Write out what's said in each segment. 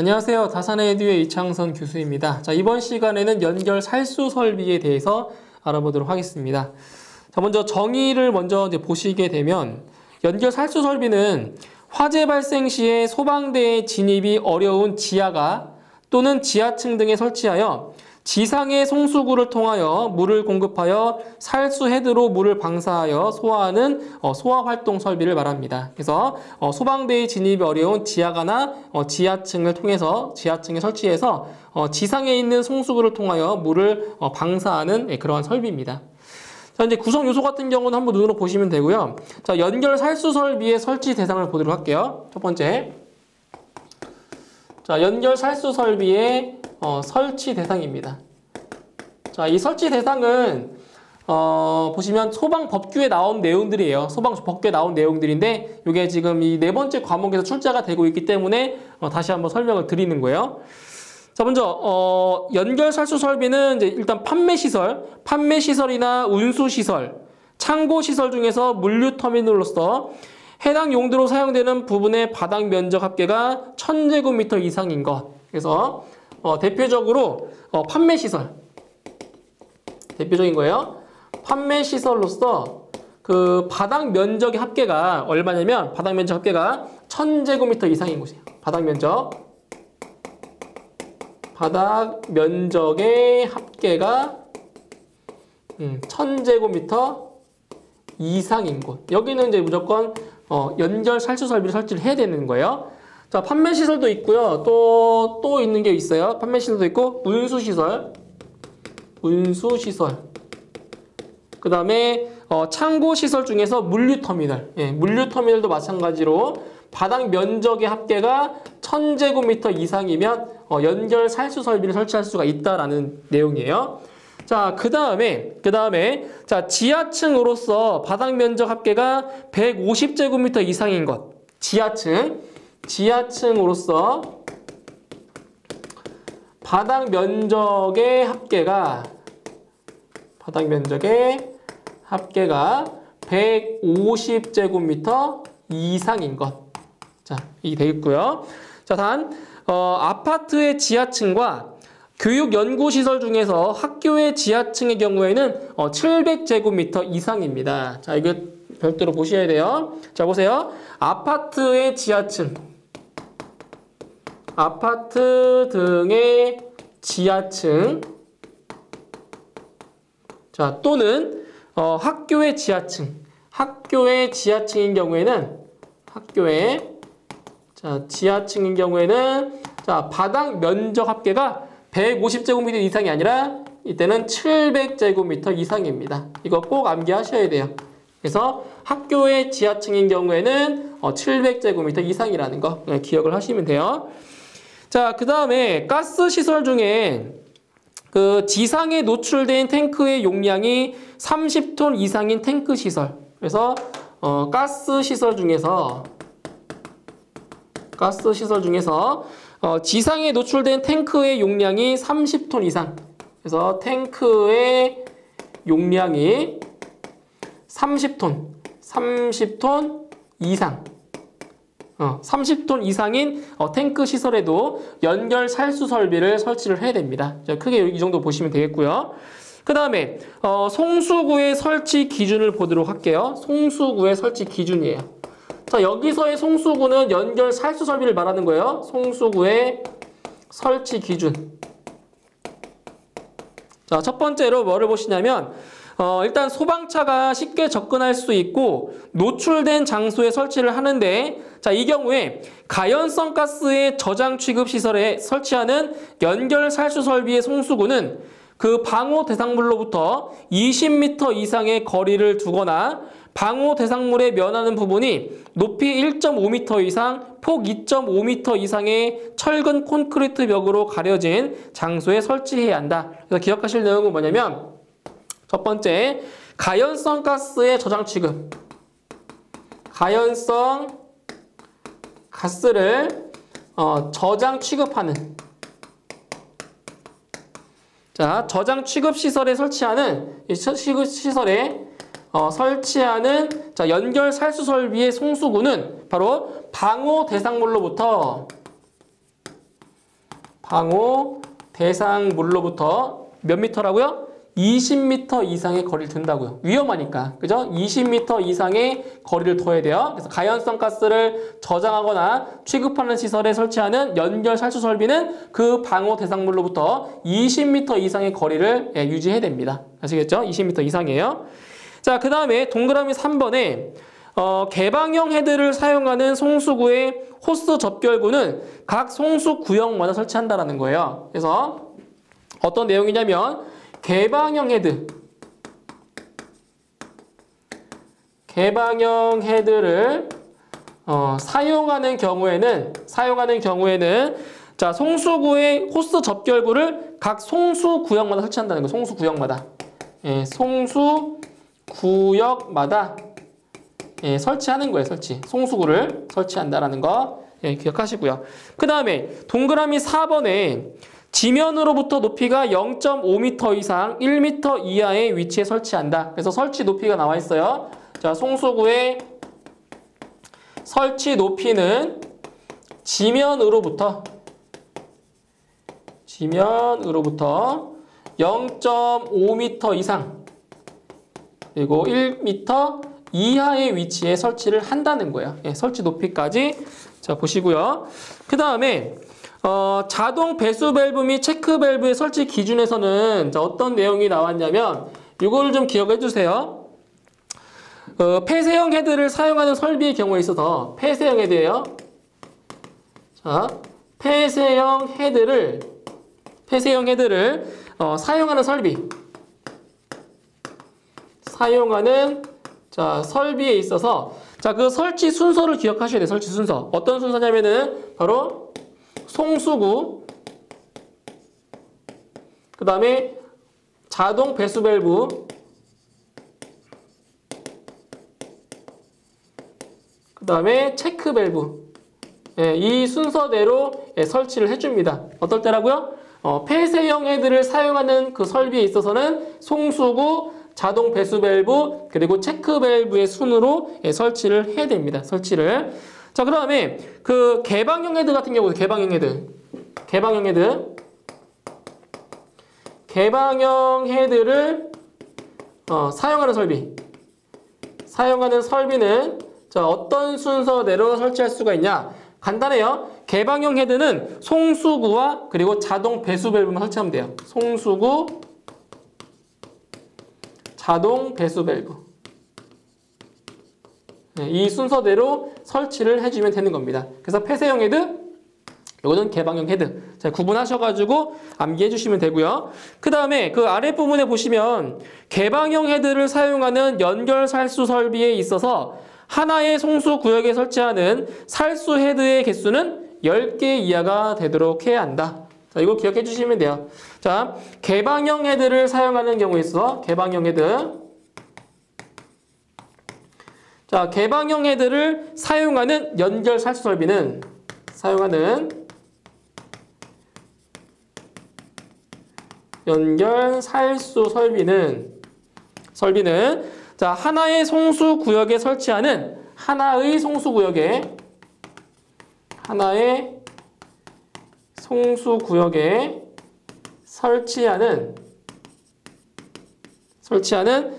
안녕하세요. 다산의 에듀의 이창선 교수입니다. 자, 이번 시간에는 연결 살수 설비에 대해서 알아보도록 하겠습니다. 자, 먼저 정의를 먼저 이제 보시게 되면 연결 살수 설비는 화재 발생 시에 소방대의 진입이 어려운 지하가 또는 지하층 등에 설치하여 지상의 송수구를 통하여 물을 공급하여 살수 헤드로 물을 방사하여 소화하는 소화활동 설비를 말합니다. 그래서 소방대의 진입이 어려운 지하가나 지하층을 통해서 지하층에 설치해서 지상에 있는 송수구를 통하여 물을 방사하는 그러한 설비입니다. 자, 이제 구성 요소 같은 경우는 한번 눈으로 보시면 되고요. 자, 연결 살수 설비의 설치 대상을 보도록 할게요. 첫 번째. 자, 연결 살수 설비의 설치 대상입니다. 자, 이 설치 대상은 보시면 소방법규에 나온 내용들이에요. 소방법규에 나온 내용들인데 이게 지금 이 네 번째 과목에서 출제가 되고 있기 때문에 다시 한번 설명을 드리는 거예요. 자, 먼저 연결 살수 설비는 이제 일단 판매시설이나 운수시설, 창고시설 중에서 물류터미널로서 해당 용도로 사용되는 부분의 바닥 면적 합계가 1000제곱미터 이상인 것. 그래서 대표적으로 판매시설, 대표적인 거예요. 판매시설로서 그 바닥 면적의 합계가 얼마냐면 바닥 면적 합계가 1000제곱미터 이상인 곳이에요. 바닥 면적의 합계가 1000제곱미터 이상인 곳. 여기는 이제 무조건 연결 살수 설비를 설치를 해야 되는 거예요. 자, 판매시설도 있고요. 또 있는 게 있어요. 판매시설도 있고, 운수시설. 그 다음에 창고시설 중에서 물류터미널. 예, 물류터미널도 마찬가지로 바닥 면적의 합계가 1000제곱미터 이상이면 연결 살수 설비를 설치할 수가 있다라는 내용이에요. 자, 그 다음에 자, 지하층으로서 바닥 면적 합계가 150제곱미터 이상인 것. 지하층으로서 바닥 면적의 합계가 150제곱미터 이상인 것. 자, 이 되겠고요. 자, 단 아파트의 지하층과 교육연구시설 중에서 학교의 지하층의 경우에는 700제곱미터 이상입니다. 자, 이거 별도로 보셔야 돼요. 자, 보세요. 아파트의 지하층, 아파트 등의 지하층, 자, 또는 학교의 지하층인 경우에는 지하층인 경우에는 자, 바닥 면적 합계가 150제곱미터 이상이 아니라 이때는 700제곱미터 이상입니다. 이거 꼭 암기하셔야 돼요. 그래서 학교의 지하층인 경우에는 700제곱미터 이상이라는 거 기억을 하시면 돼요. 자, 그 다음에 가스시설 중에 그 지상에 노출된 탱크의 용량이 30톤 이상인 탱크시설. 그래서 가스시설 중에서 지상에 노출된 탱크의 용량이 30톤 이상. 그래서 탱크의 용량이 30톤 이상. 30톤 이상인 탱크 시설에도 연결 살수 설비를 설치를 해야 됩니다. 크게 이 정도 보시면 되겠고요. 그 다음에 송수구의 설치 기준을 보도록 할게요. 송수구의 설치 기준이에요. 자, 여기서의 송수구는 연결 살수 설비를 말하는 거예요. 송수구의 설치 기준. 자, 첫 번째로 뭐를 보시냐면 일단 소방차가 쉽게 접근할 수 있고 노출된 장소에 설치를 하는데, 자, 이 경우에 가연성 가스의 저장 취급 시설에 설치하는 연결 살수 설비의 송수구는 그 방호 대상물로부터 20m 이상의 거리를 두거나 방호 대상물에 면하는 부분이 높이 1.5m 이상, 폭 2.5m 이상의 철근 콘크리트 벽으로 가려진 장소에 설치해야 한다. 그래서 기억하실 내용은 뭐냐면, 첫 번째, 가연성 가스의 저장 취급. 가연성 가스를 저장 취급하는, 자, 저장 취급 시설에 설치하는 자, 연결 살수 설비의 송수구는 바로 방호 대상물로부터 방호 대상물로부터 몇 미터라고요? 20m 이상의 거리를 둔다고요. 위험하니까. 그죠? 20m 이상의 거리를 둬야 돼요. 그래서 가연성 가스를 저장하거나 취급하는 시설에 설치하는 연결 살수 설비는 그 방호 대상물로부터 20m 이상의 거리를 유지해야 됩니다. 아시겠죠? 20m 이상이에요. 자, 그 다음에 동그라미 3번에 개방형 헤드를 사용하는 송수구의 호스 접결구는 각 송수 구역마다 설치한다라는 거예요. 그래서 어떤 내용이냐면 개방형 헤드를 사용하는 경우에는 자, 송수구의 호스 접결구를 각 송수 구역마다 설치한다는 거예요. 송수 구역마다. 예, 송수 구역마다 설치하는 거예요. 송수구를 설치한다라는 거 기억하시고요. 그 다음에 동그라미 4번에 지면으로부터 높이가 0.5m 이상 1m 이하의 위치에 설치한다. 그래서 설치 높이가 나와 있어요. 자, 송수구의 설치 높이는 지면으로부터 0.5m 이상 그리고 1m 이하의 위치에 설치를 한다는 거예요. 설치 높이까지 자 보시고요. 그 다음에 자동 배수 밸브 및 체크 밸브의 설치 기준에서는 자, 어떤 내용이 나왔냐면 이걸 좀 기억해 주세요. 폐쇄형 헤드를 사용하는 설비의 경우에 있어서 폐쇄형 헤드예요. 자, 폐쇄형 헤드를 사용하는 설비에 있어서 자, 그 설치 순서를 기억하셔야 돼요. 설치 순서. 어떤 순서냐면은 바로 송수구, 그 다음에 자동 배수 밸브, 그 다음에 체크 밸브. 이 순서대로 설치를 해줍니다. 어떨 때라고요? 폐쇄형 헤드를 사용하는 그 설비에 있어서는 송수구, 자동 배수 밸브, 그리고 체크 밸브의 순으로 설치를 해야 됩니다. 설치를. 자, 그 다음에 그 개방형 헤드 같은 경우는 개방형 헤드를 사용하는 설비는 자, 어떤 순서대로 설치할 수가 있냐? 간단해요. 개방형 헤드는 송수구와 그리고 자동 배수 밸브만 설치하면 돼요. 송수구, 자동 배수 밸브. 이 순서대로 설치를 해주면 되는 겁니다. 그래서 폐쇄형 헤드, 이거는 개방형 헤드. 자, 구분하셔가지고 암기해 주시면 되고요. 그 다음에 그 아랫부분에 보시면 개방형 헤드를 사용하는 연결 살수 설비에 있어서 하나의 송수 구역에 설치하는 살수 헤드의 개수는 10개 이하가 되도록 해야 한다. 자, 이거 기억해 주시면 돼요. 자, 개방형 헤드를 사용하는 경우에 있어서 개방형 헤드를 사용하는 연결 살수 설비는 자, 하나의 송수 구역에 설치하는 하나의 송수 구역에 설치하는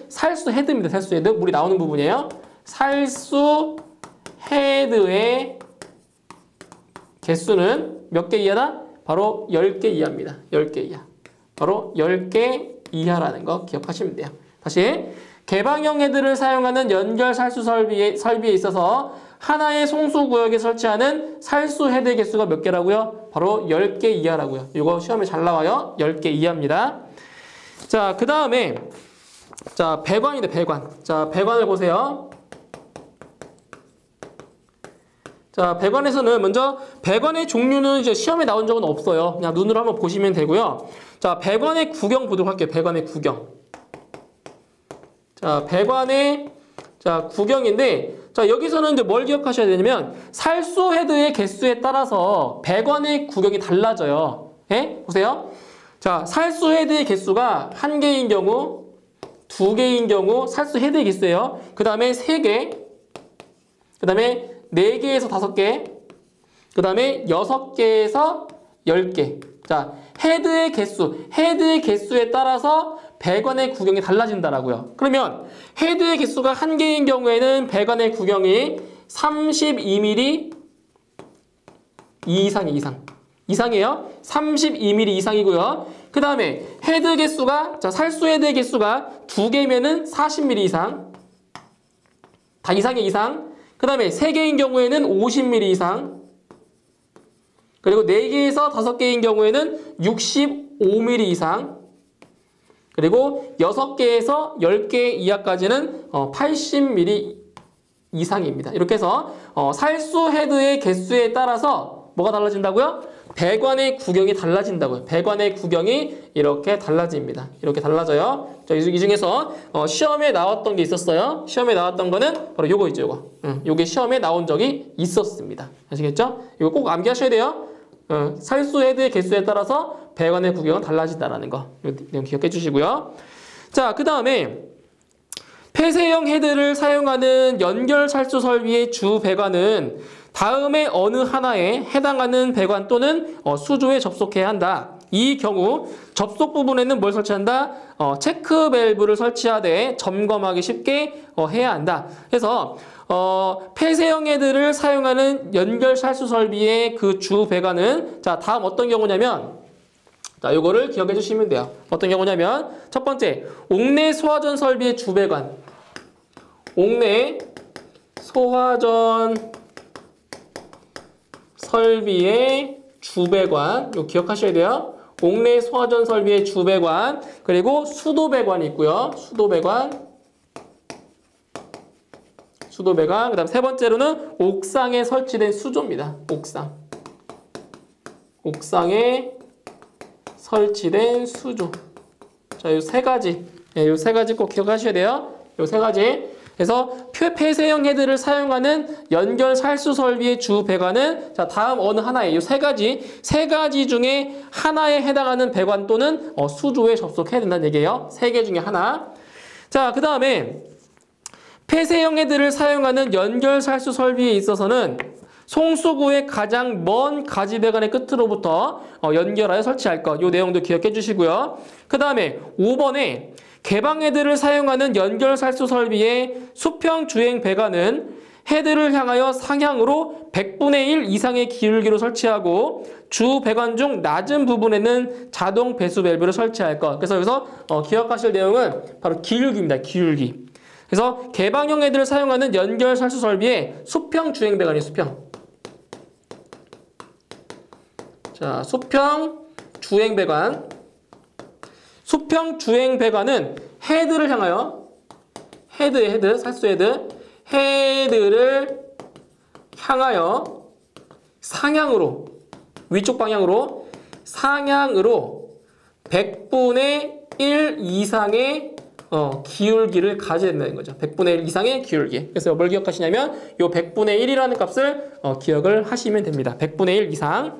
살수 헤드입니다. 살수 헤드. 물이 나오는 부분이에요. 살수 헤드의 개수는 몇 개 이하다? 바로 10개 이하입니다. 10개 이하. 바로 10개 이하라는 거 기억하시면 돼요. 다시 개방형 헤드를 사용하는 연결 살수 설비에 있어서 하나의 송수 구역에 설치하는 살수 헤드 개수가 몇 개라고요? 바로 10개 이하라고요. 이거 시험에 잘 나와요. 10개 이하입니다. 자, 그 다음에 자, 배관인데 배관. 자, 배관을 보세요. 자, 배관에서는 먼저 배관의 종류는 이제 시험에 나온 적은 없어요. 그냥 눈으로 한번 보시면 되고요. 자, 배관의 구경 보도록 할게요. 배관의 구경. 자, 배관의 구경인데 자, 여기서는 이제 뭘 기억하셔야 되냐면 살수 헤드의 개수에 따라서 배관의 구경이 달라져요. 보세요. 자, 살수 헤드의 개수가 1개인 경우, 2개인 경우 살수 헤드의 개수예요. 그 다음에 3개, 그 다음에 4개에서 5개, 그 다음에 6개에서 10개. 자, 헤드의 개수에 따라서 배관의 구경이 달라진다라고요. 그러면 헤드의 개수가 1개인 경우에는 배관의 구경이 32mm 이상이에요. 32mm 이상이고요. 그 다음에 헤드 개수가, 자, 살수 헤드의 개수가 2개면은 40mm 이상. 다 이상의 이상. 그 다음에 3개인 경우에는 50mm 이상. 그리고 4개에서 5개인 경우에는 65mm 이상. 그리고 6개에서 10개 이하까지는 80mm 이상입니다. 이렇게 해서 살수 헤드의 개수에 따라서 뭐가 달라진다고요? 배관의 구경이 달라진다고요. 배관의 구경이 이렇게 달라집니다. 이렇게 달라져요. 자, 이 중에서 시험에 나왔던 게 있었어요. 시험에 나왔던 거는 바로 요거 있죠. 요거. 요게 시험에 나온 적이 있었습니다. 아시겠죠? 이거 꼭 암기하셔야 돼요. 살수 헤드의 개수에 따라서 배관의 구경은 달라진다는 거. 이 내용 기억해 주시고요. 자, 그 다음에 폐쇄형 헤드를 사용하는 연결 살수 설비의 주 배관은 다음에 어느 하나에 해당하는 배관 또는 수조에 접속해야 한다. 이 경우 접속 부분에는 뭘 설치한다? 체크 밸브를 설치하되 점검하기 쉽게 해야 한다. 그래서 폐쇄형 헤드를 사용하는 연결 살수 설비의 그 주 배관은, 자, 다음 어떤 경우냐면, 자, 요거를 기억해 주시면 돼요. 어떤 경우냐면, 첫 번째, 옥내 소화전 설비의 주 배관. 옥내 소화전 설비의 주배관, 이거 기억하셔야 돼요. 옥내 소화전 설비의 주배관, 그리고 수도배관이 있고요. 수도배관, 그 다음 세 번째로는 옥상에 설치된 수조입니다. 옥상에 설치된 수조. 자, 요 세 가지. 네, 요 세 가지 꼭 기억하셔야 돼요. 요 세 가지. 그래서 폐쇄형 헤드를 사용하는 연결 살수 설비의 주 배관은, 자, 다음 어느 하나에 이 세 가지 중에 하나에 해당하는 배관 또는 수조에 접속해야 된다는 얘기예요. 3개 중에 하나. 자, 그 다음에 폐쇄형 헤드를 사용하는 연결 살수 설비에 있어서는 송수구의 가장 먼 가지 배관의 끝으로부터 연결하여 설치할 것. 이 내용도 기억해 주시고요. 그 다음에 5번에 개방 헤드를 사용하는 연결 살수 설비의 수평 주행 배관은 헤드를 향하여 상향으로 100분의 1 이상의 기울기로 설치하고 주 배관 중 낮은 부분에는 자동 배수 밸브를 설치할 것. 그래서 여기서 기억하실 내용은 바로 기울기입니다. 기울기. 그래서 개방형 헤드를 사용하는 연결 살수 설비의 수평 주행 배관이 수평. 자, 수평 주행 배관. 수평 주행 배관은 헤드를 향하여 살수 헤드를 향하여 상향으로, 위쪽 방향으로 상향으로 100분의 1 이상의 기울기를 가져야 된다는 거죠. 100분의 1 이상의 기울기. 그래서 뭘 기억하시냐면 이 100분의 1이라는 값을 기억을 하시면 됩니다. 100분의 1 이상.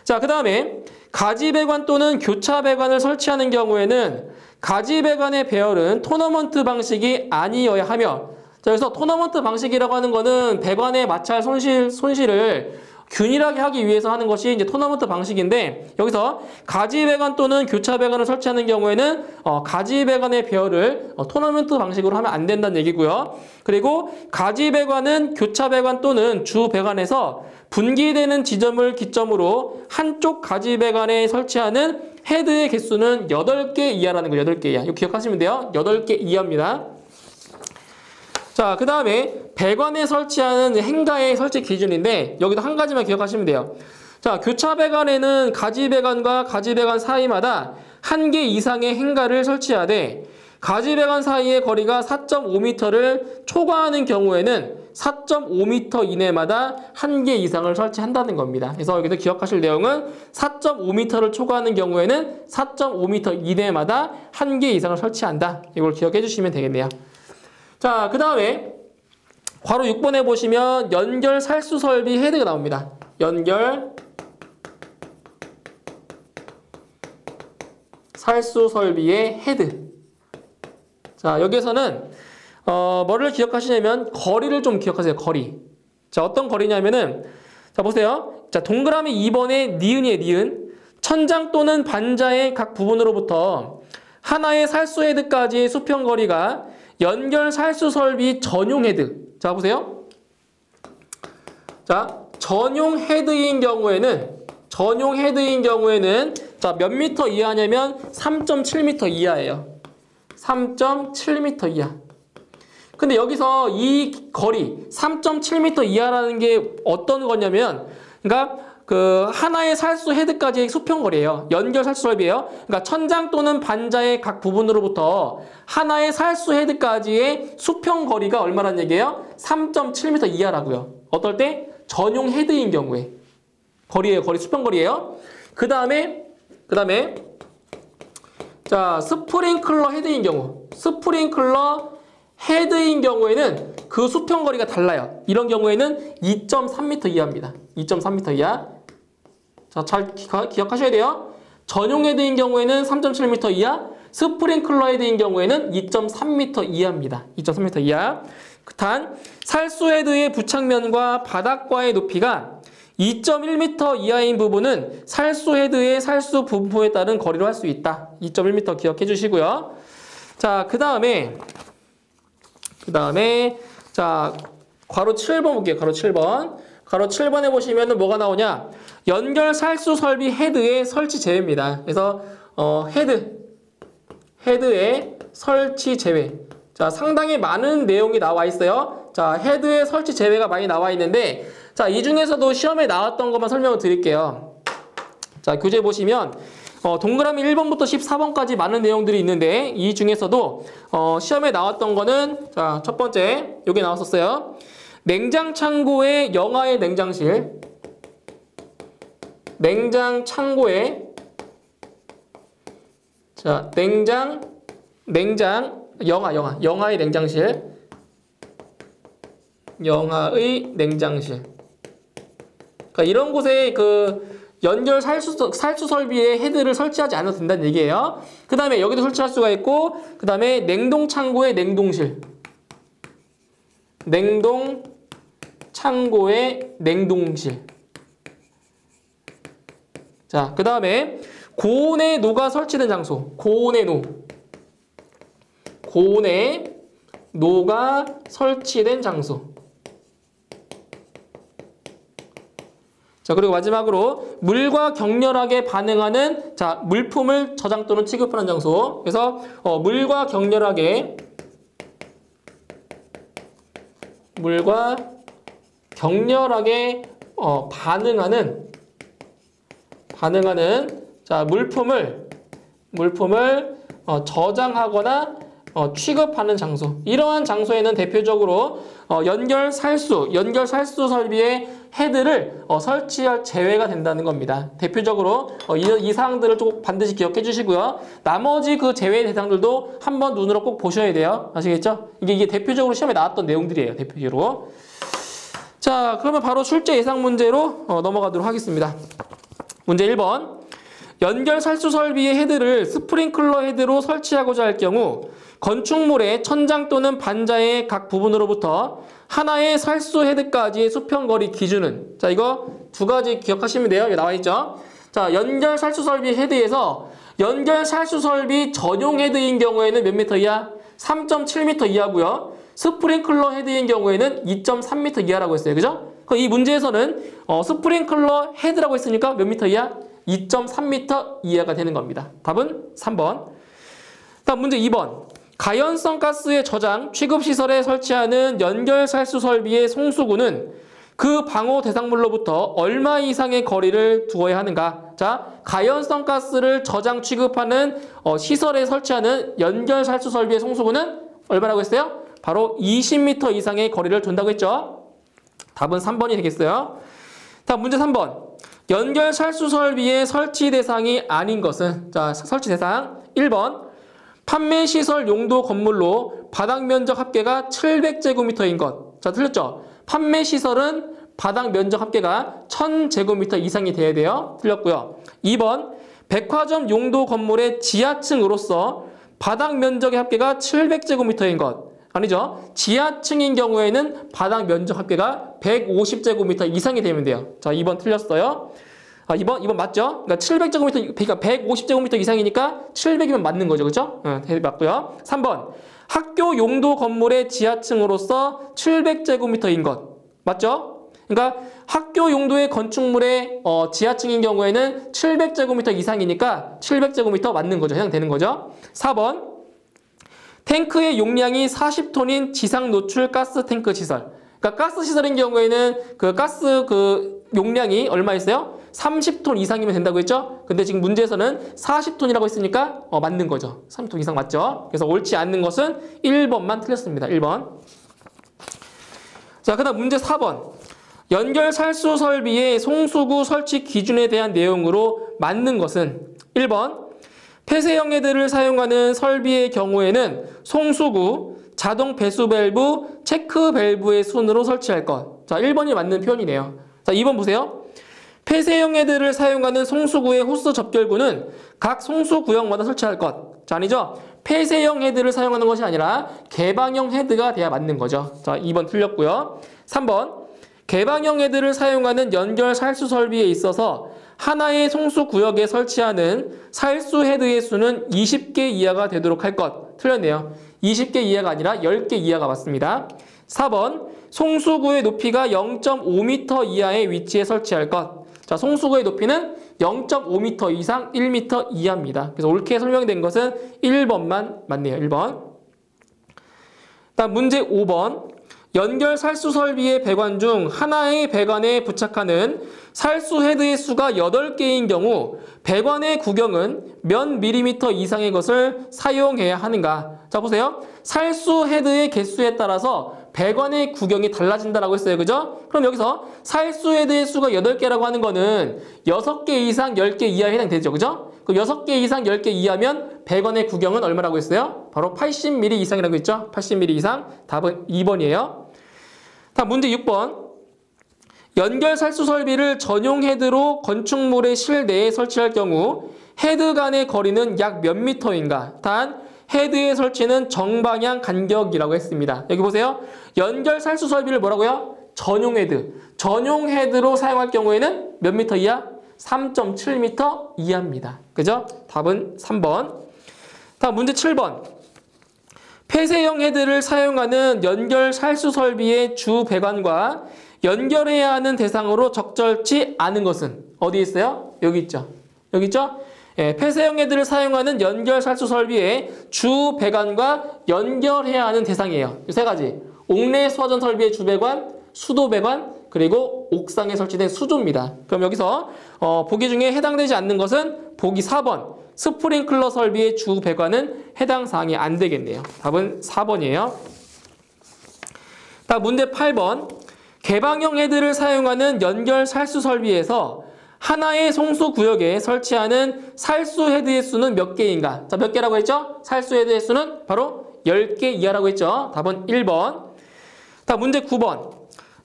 자, 그 다음에 가지 배관 또는 교차 배관을 설치하는 경우에는 가지 배관의 배열은 토너먼트 방식이 아니어야 하며, 자, 그래서 토너먼트 방식이라고 하는 거는 배관의 마찰 손실을 균일하게 하기 위해서 하는 것이 이제 토너먼트 방식인데, 여기서 가지 배관 또는 교차 배관을 설치하는 경우에는 가지 배관의 배열을 토너먼트 방식으로 하면 안 된다는 얘기고요. 그리고 가지 배관은 교차 배관 또는 주 배관에서 분기되는 지점을 기점으로 한쪽 가지 배관에 설치하는 헤드의 개수는 8개 이하라는 거예요. 8개 이하. 이거 기억하시면 돼요. 8개 이하입니다. 자, 그 다음에 배관에 설치하는 행가의 설치 기준인데, 여기도 한 가지만 기억하시면 돼요. 자, 교차 배관에는 가지 배관과 가지 배관 사이마다 1개 이상의 행가를 설치하되, 가지 배관 사이의 거리가 4.5m를 초과하는 경우에는 4.5m 이내마다 1개 이상을 설치한다는 겁니다. 그래서 여기서 기억하실 내용은 4.5m를 초과하는 경우에는 4.5m 이내마다 1개 이상을 설치한다. 이걸 기억해 주시면 되겠네요. 자, 그 다음에 괄호 6번에 보시면 연결 살수 설비 헤드가 나옵니다. 연결 살수 설비의 헤드. 자, 여기에서는 뭐를 기억하시냐면 거리를 좀 기억하세요. 거리. 자, 어떤 거리냐면은, 자, 보세요. 자, 동그라미 2번에 니은이에요, 니은. 천장 또는 반자의 각 부분으로부터 하나의 살수 헤드까지의 수평거리가 연결 살수 설비 전용 헤드. 자, 보세요. 자, 전용 헤드인 경우에는 자, 몇 미터 이하냐면 3.7m 이하예요. 3.7m 이하. 근데 여기서 이 거리 3.7m 이하라는 게 어떤 거냐면, 그러니까 그 하나의 살수 헤드까지의 수평거리예요. 연결 살수 설비예요. 그러니까 천장 또는 반자의 각 부분으로부터 하나의 살수 헤드까지의 수평거리가 얼마란 얘기예요? 3.7m 이하라고요. 어떨 때? 전용 헤드인 경우에. 거리예요. 거리 수평거리예요. 그 다음에 자, 스프링클러 헤드인 경우. 스프링클러 헤드인 경우에는 그 수평거리가 달라요. 이런 경우에는 2.3m 이하입니다. 2.3m 이하. 자, 잘 기억하셔야 돼요. 전용 헤드인 경우에는 3.7m 이하, 스프링클러 헤드인 경우에는 2.3m 이하입니다. 2.3m 이하. 단, 살수 헤드의 부착면과 바닥과의 높이가 2.1m 이하인 부분은 살수 헤드의 살수 분포에 따른 거리로 할 수 있다. 2.1m 기억해 주시고요. 자, 그 다음에 자, 괄호 7번 볼게요. 괄호 7번. 괄호 7번에 보시면은 뭐가 나오냐? 연결 살수 설비 헤드의 설치 제외입니다. 그래서 헤드의 설치 제외. 자, 상당히 많은 내용이 나와 있어요. 자, 헤드의 설치 제외가 많이 나와 있는데, 자, 이 중에서도 시험에 나왔던 것만 설명을 드릴게요. 자, 교재 보시면 동그라미 1번부터 14번까지 많은 내용들이 있는데, 이 중에서도 시험에 나왔던 거는, 자, 첫 번째 여기 나왔었어요. 냉장 창고의 영하의 냉장실. 냉장 창고에, 자, 영하의 냉장실. 영하의 냉장실. 그러니까 이런 곳에 그 연결 살수 설비에 헤드를 설치하지 않아도 된다는 얘기예요. 그 다음에 여기도 설치할 수가 있고, 그 다음에 냉동 창고의 냉동실. 냉동 창고의 냉동실. 자, 그 다음에 고온의 노가 설치된 장소. 고온의 노가 설치된 장소. 자, 그리고 마지막으로 물과 격렬하게 반응하는, 자, 물품을 저장 또는 취급하는 장소. 그래서 물과 격렬하게 반응하는 자, 물품을 저장하거나 취급하는 장소. 이러한 장소에는 대표적으로 연결 살수 설비의 헤드를 설치할 제외가 된다는 겁니다. 대표적으로 이 사항들을 꼭 반드시 기억해 주시고요. 나머지 그 제외 대상들도 한번 눈으로 꼭 보셔야 돼요. 아시겠죠? 이게 대표적으로 시험에 나왔던 내용들이에요. 대표적으로. 자, 그러면 바로 출제 예상 문제로 넘어가도록 하겠습니다. 문제 1번. 연결 살수 설비의 헤드를 스프링클러 헤드로 설치하고자 할 경우 건축물의 천장 또는 반자의 각 부분으로부터 하나의 살수 헤드까지의 수평거리 기준은, 자, 이거 두 가지 기억하시면 돼요. 여기 나와 있죠. 자, 연결 살수 설비 헤드에서 연결 살수 설비 전용 헤드인 경우에는 몇 미터 이하? 3.7m 이하고요. 스프링클러 헤드인 경우에는 2.3m 이하라고 했어요. 그죠? 이 문제에서는 스프링클러 헤드라고 했으니까 몇 미터 이하? 2.3m 이하가 되는 겁니다. 답은 3번. 다음 문제 2번. 가연성 가스의 저장, 취급시설에 설치하는 연결 살수 설비의 송수구는 그 방호 대상물로부터 얼마 이상의 거리를 두어야 하는가? 자, 가연성 가스를 저장, 취급하는 시설에 설치하는 연결 살수 설비의 송수구는 얼마라고 했어요? 바로 20m 이상의 거리를 둔다고 했죠? 답은 3번이 되겠어요. 다음 문제 3번. 연결 살수 설비의 설치 대상이 아닌 것은, 자, 설치 대상 1번. 판매 시설 용도 건물로 바닥 면적 합계가 700제곱미터인 것. 자, 틀렸죠? 판매 시설은 바닥 면적 합계가 1000제곱미터 이상이 돼야 돼요. 틀렸고요. 2번. 백화점 용도 건물의 지하층으로서 바닥 면적의 합계가 700제곱미터인 것. 아니죠. 지하층인 경우에는 바닥 면적 합계가 150제곱미터 이상이 되면 돼요. 자, 2번 틀렸어요. 2번 맞죠? 그러니까 700제곱미터, 그러니까 150제곱미터 이상이니까 700이면 맞는 거죠. 그죠? 맞고요. 3번. 학교 용도 건물의 지하층으로서 700제곱미터인 것. 맞죠? 그러니까 학교 용도의 건축물의 지하층인 경우에는 700제곱미터 이상이니까 700제곱미터 맞는 거죠. 해당되는 거죠. 4번. 탱크의 용량이 40톤인 지상 노출 가스 탱크 시설. 그러니까 가스 시설인 경우에는 그 가스 그 용량이 얼마 있어요? 30톤 이상이면 된다고 했죠? 근데 지금 문제에서는 40톤이라고 했으니까 맞는 거죠. 30톤 이상 맞죠? 그래서 옳지 않는 것은 1번만 틀렸습니다. 1번. 자, 그다음 문제 4번. 연결 살수 설비의 송수구 설치 기준에 대한 내용으로 맞는 것은 1번. 폐쇄형 헤드를 사용하는 설비의 경우에는 송수구, 자동 배수 밸브, 체크 밸브의 순으로 설치할 것. 자, 1번이 맞는 표현이네요. 자, 2번 보세요. 폐쇄형 헤드를 사용하는 송수구의 호스 접결구는 각 송수 구역마다 설치할 것. 자, 아니죠? 폐쇄형 헤드를 사용하는 것이 아니라 개방형 헤드가 돼야 맞는 거죠. 자, 2번 틀렸고요. 3번. 개방형 헤드를 사용하는 연결 살수 설비에 있어서 하나의 송수 구역에 설치하는 살수 헤드의 수는 20개 이하가 되도록 할 것. 틀렸네요. 20개 이하가 아니라 10개 이하가 맞습니다. 4번. 송수구의 높이가 0.5m 이하의 위치에 설치할 것. 자, 송수구의 높이는 0.5m 이상 1m 이하입니다. 그래서 옳게 설명된 것은 1번만 맞네요. 1번. 다음 문제 5번. 연결 살수 설비의 배관 중 하나의 배관에 부착하는 살수 헤드의 수가 8개인 경우 배관의 구경은 몇 밀리미터 이상의 것을 사용해야 하는가? 자, 보세요. 살수 헤드의 개수에 따라서 배관의 구경이 달라진다라고 했어요. 그죠? 그럼 여기서 살수 헤드의 수가 8개라고 하는 거는 6개 이상 10개 이하에 해당되죠. 그죠? 그럼 6개 이상 10개 이하면 배관의 구경은 얼마라고 했어요? 바로 80mm 이상이라고 했죠? 80mm 이상. 답은 2번이에요. 다음 문제 6번. 연결 살수 설비를 전용 헤드로 건축물의 실내에 설치할 경우 헤드 간의 거리는 약 몇 미터인가? 단 헤드의 설치는 정방향 간격이라고 했습니다. 여기 보세요. 연결 살수 설비를 뭐라고요? 전용 헤드. 전용 헤드로 사용할 경우에는 몇 미터 이하? 3.7m 이하입니다. 그죠? 답은 3번. 다음 문제 7번. 폐쇄형 헤드를 사용하는 연결 살수 설비의 주 배관과 연결해야 하는 대상으로 적절치 않은 것은 어디에 있어요? 여기 있죠. 여기 있죠? 예, 폐쇄형 헤드를 사용하는 연결 살수 설비의 주 배관과 연결해야 하는 대상이에요. 이 세 가지. 옥내 수화전 설비의 주 배관, 수도 배관, 그리고 옥상에 설치된 수조입니다. 그럼 여기서 보기 중에 해당되지 않는 것은 보기 4번. 스프링클러 설비의 주 배관은 해당 사항이 안 되겠네요. 답은 4번이에요. 다음 문제 8번. 개방형 헤드를 사용하는 연결 살수 설비에서 하나의 송수 구역에 설치하는 살수 헤드의 수는 몇 개인가? 자, 몇 개라고 했죠? 살수 헤드의 수는 바로 10개 이하라고 했죠? 답은 1번. 다음 문제 9번.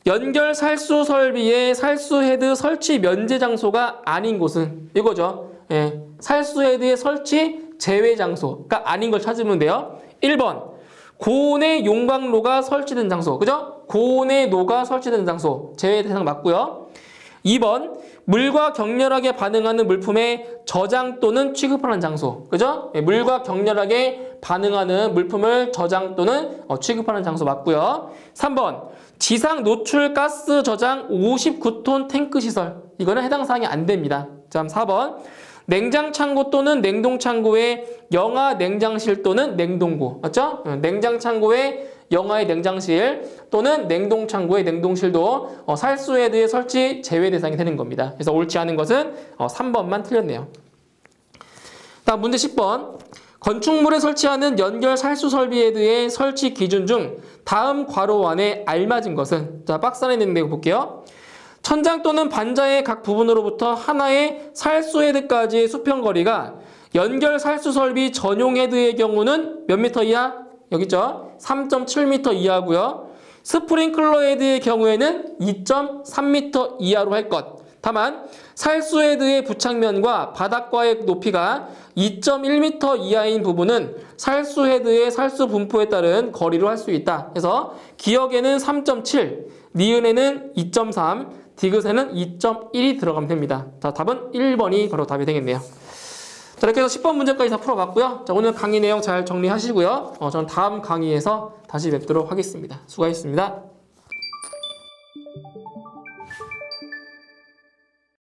연결 살수 설비의 살수 헤드 설치 면제 장소가 아닌 곳은 이거죠. 예, 살수 헤드의 설치 제외 장소가 아닌 걸 찾으면 돼요. 1번. 고온의 용광로가 설치된 장소. 그죠? 고온의 노가 설치된 장소. 제외 대상 맞고요. 2번. 물과 격렬하게 반응하는 물품의 저장 또는 취급하는 장소. 그죠? 예, 물과 격렬하게 반응하는 물품을 저장 또는 취급하는 장소 맞고요. 3번. 지상 노출 가스 저장 59톤 탱크 시설. 이거는 해당 사항이 안 됩니다. 다음 4번. 냉장 창고 또는 냉동 창고의 영하 냉장실 또는 냉동고. 맞죠? 냉장 창고의 영하의 냉장실 또는 냉동 창고의 냉동실도 살수 헤드의 설치 제외 대상이 되는 겁니다. 그래서 옳지 않은 것은 3번만 틀렸네요. 다음 문제 10번. 건축물에 설치하는 연결 살수 설비 헤드의 설치 기준 중 다음 괄호 안에 알맞은 것은? 자, 박스 안에 있는 거 볼게요. 천장 또는 반자의 각 부분으로부터 하나의 살수 헤드까지의 수평거리가 연결 살수 설비 전용 헤드의 경우는 몇 미터 이하? 여기 있죠? 3.7m 이하고요. 스프링클러 헤드의 경우에는 2.3m 이하로 할 것. 다만 살수헤드의 부착면과 바닥과의 높이가 2.1m 이하인 부분은 살수헤드의 살수 분포에 따른 거리로 할 수 있다. 그래서 기역에는 3.7, 니은에는 2.3, 디귿에는 2.1이 들어가면 됩니다. 자, 답은 1번이 바로 답이 되겠네요. 자, 이렇게 해서 10번 문제까지 다 풀어봤고요. 자, 오늘 강의 내용 잘 정리하시고요. 저는 다음 강의에서 다시 뵙도록 하겠습니다. 수고하셨습니다.